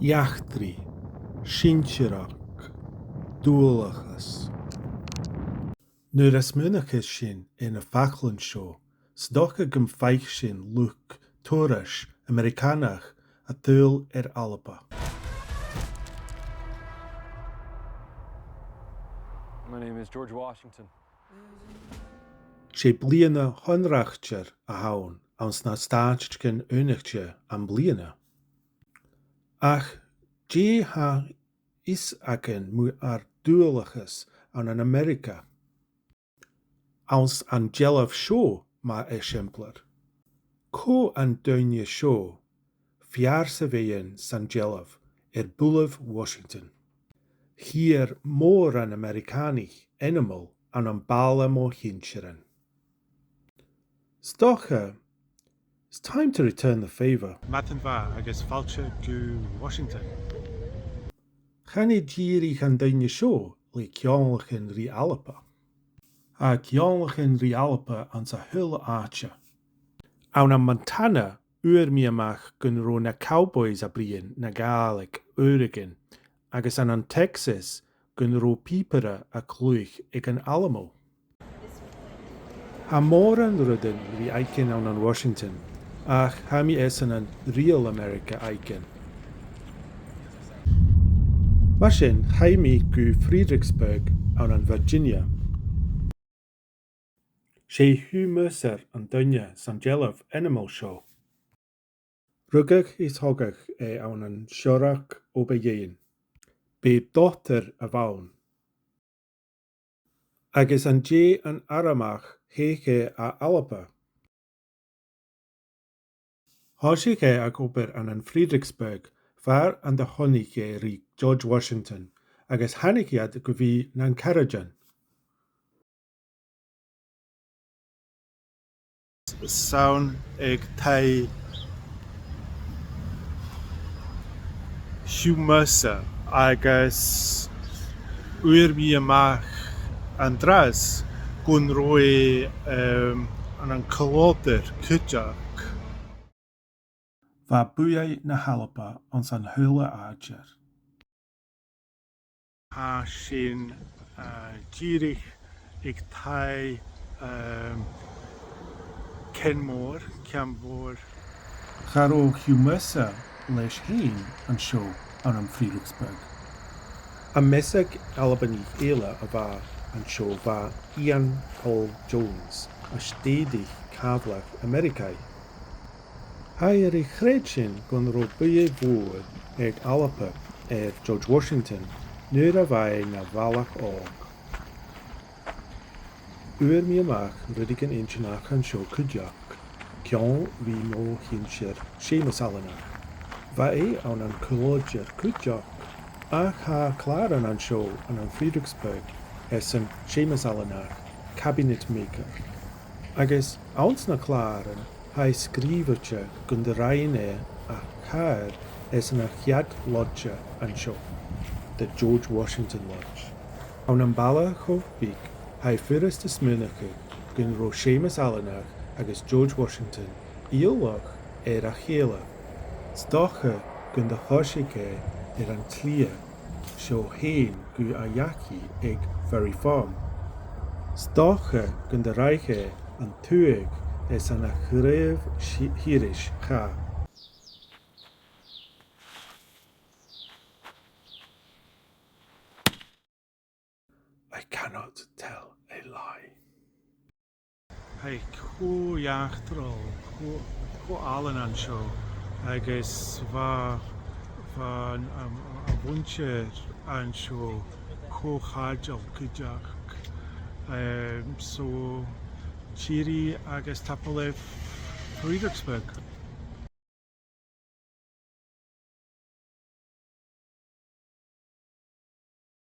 Iachtri, Shinchirach, Dúlachas. Nuair is munachas sin ina fachlann seo, sdocha feich sin luch Toras Americanach a thuil Alapa. My name is George Washington. Sé bliana honrachtjar a haun ans na staatjken unichtje an bliana. Ach, G ha is aken mu ar dualachas an Amerika. Ans an jelaf show ma exemplar. Ko an duinje show, fiarse veien san jelaf Bullev, Washington. Hier more an Americani animal an bala mo hincheren. Stocha, it's time to return the favor. Matanva, I guess, Falcha to Washington. Chani jiri gaan duinje show, le kjanlichen ri Alapa. A kjanlichen ri Alapa an sa hulle aatje. Aan an Montana, uurmiamach gun ro na cowboys a brien na Gaelic, Oregon, agus an Texas gun ro pipera a kluich ag an Alamo. Ha mór an rudden ri aiken an Washington, ach ha mi es an real America aiken. Mashin haimi gu Fredericksburg an Virginia. Sé hu mercer an dunne san jelaf animal show. Rugach is hogach an siorach o bejein. Be dochter a vaun. Agus an J an aramach heke a Alapa. Hoshike ag ober an Fredericksburg var an de honike ri George Washington, agus hanikiad guvi nan Karajan. Sound ag tai Humasa, agus uirmiamach andras gun roi an koloter kutjak. Va buyai na Halapa on san hula ager. Ha sin gierig ag tai Kenmore, Camboor. Charo humesa leis heen an show an Fredericksburg. A mesag Albany Ela a va an show va Ian Paul Jones, a stedig kavlach Amerikai. Hij er chréidsin gon ro buie voer ag Alapa George Washington, nuair a vai na valach og. Uur mi amach rudig an inchinach an show kudjak, kion vi mo hinshir Seamus Allanach. Va an kolodjer kudjak, ach ha klaran an show an Fredericksburg an Seamus Allanach, cabinet maker. Agus ouns na klaran, hij skrivertje gun de reine a kaar an chiad lodge an show, the George Washington Lodge. An bala chofbik, hij first de smunake gun ro Seamus Allanach agus George Washington iolach a chéle. Stocha gun de hoshike an tlia, show heen gu a yaki ag very farm. Stocha gun de reiche an tuig an a chrev hirish cha. I cannot tell a lie. Hey, ko jachtrol, ko allen an show. Agus va a wunche an show, ko hajal kujak. So Chiri agus Tapalev Fredericksburg.